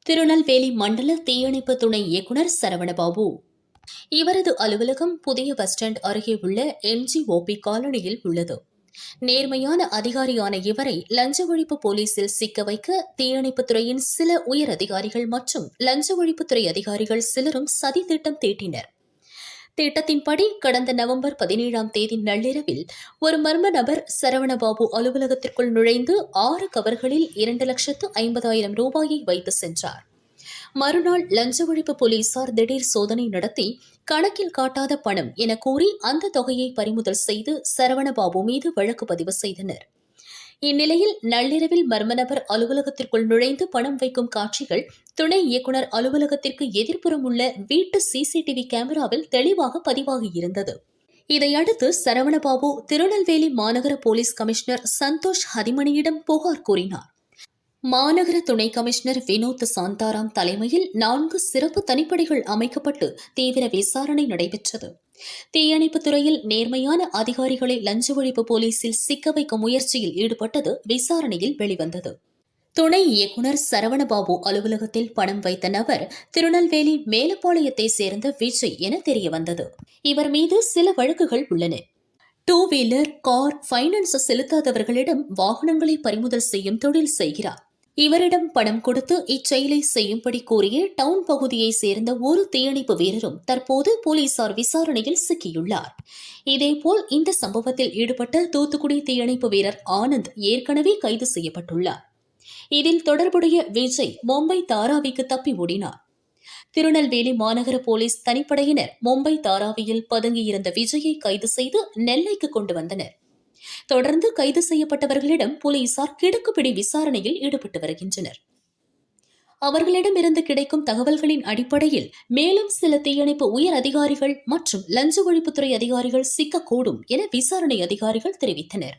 திருநெல்வேலி மண்டல தீயணைப்பு துணை இயக்குநர் சரவணபாபு. இவரது அலுவலகம் புதிய பஸ் ஸ்டாண்ட் அருகே உள்ள MGOP காலனியில் உள்ளது. நேர்மையான அதிகாரியான இவரை லஞ்ச ஒழிப்பு போலீசில் சிக்க வைக்க தீயணைப்புத்துறையின் சில உயர் அதிகாரிகள் மற்றும் லஞ்ச ஒழிப்புத்துறை அதிகாரிகள் சிலரும் சதி திட்டம் தீட்டினர். திட்டத்தின்படி கடந்த நவம்பர் 17ஆம் தேதி நள்ளிரவில் ஒரு மர்ம நபர் சரவணபாபு அலுவலகத்திற்குள் நுழைந்து 6 கவர்களில் 2,50,000 ரூபாயை வைத்து சென்றார். மறுநாள் லஞ்ச ஒழிப்பு போலீசார் திடீர் சோதனை நடத்தி கணக்கில் காட்டாத பணம் என கூறி அந்த தொகையை பறிமுதல் செய்து சரவணபாபு மீது வழக்கு பதிவு செய்தனர். இந்நிலையில் நள்ளிரவில் மர்ம நபர் அலுவலகத்திற்குள் நுழைந்து பணம் வைக்கும் காட்சிகள் துணை இயக்குநர் அலுவலகத்திற்கு எதிர்ப்புறம் உள்ள வீட்டு CCTV கேமராவில் தெளிவாக பதிவாகியிருந்தது. இதையடுத்து சரவணபாபு திருநெல்வேலி மாநகர போலீஸ் கமிஷனர் சந்தோஷ் ஹதிமணியிடம் புகார் கூறினார். மாநகர துணை கமிஷனர் வினோத் சாந்தாராம் தலைமையில் 4 சிறப்பு தனிப்படைகள் அமைக்கப்பட்டு தீவிர விசாரணை நடைபெற்றது. தீயணைப்புத் துறையில் நேர்மையான அதிகாரிகளை லஞ்ச ஒழிப்பு போலீசில் சிக்க வைக்கும் முயற்சியில் ஈடுபட்டது விசாரணையில் வெளிவந்தது. துணை இயக்குநர் சரவணபாபு அலுவலகத்தில் பணம் வைத்த நபர் திருநெல்வேலி மேலப்பாளையத்தை சேர்ந்த விஜய் என தெரியவந்தது. இவர் மீது சில வழக்குகள் உள்ளன. 2 வீலர், கார் பைனான்ஸ் செலுத்தாதவர்களிடம் வாகனங்களை பறிமுதல் செய்யும் தொழில் செய்கிறார். இவரிடம் பணம் கொடுத்து இச்செயலை செய்யும்படி கூறிய டவுன் பகுதியை சேர்ந்த ஒரு தீயணைப்பு வீரரும் தற்போது போலீசார் விசாரணையில் சிக்கியுள்ளார். இதேபோல் இந்த சம்பவத்தில் ஈடுபட்ட தூத்துக்குடி தீயணைப்பு வீரர் ஆனந்த் ஏற்கனவே கைது செய்யப்பட்டுள்ளார். இதில் தொடர்புடைய விஜய் மும்பை தாராவிக்கு தப்பி ஓடினார். திருநெல்வேலி மாநகர போலீஸ் தனிப்படையினர் மும்பை தாராவியில் பதுங்கியிருந்த விஜயை கைது செய்து நெல்லைக்கு கொண்டு வந்தனர். தொடர்ந்து கைது செய்யப்பட்டவர்களிடம் போலீசார் கிடுக்குப்பிடி விசாரணையில் ஈடுபட்டு வருகின்றனர். அவர்களிடமிருந்து கிடைக்கும் தகவல்களின் அடிப்படையில் மேலும் சில தீயணைப்பு உயர் அதிகாரிகள் மற்றும் லஞ்ச ஒழிப்புத்துறை அதிகாரிகள் சிக்கக்கூடும் என விசாரணை அதிகாரிகள் தெரிவித்தனர்.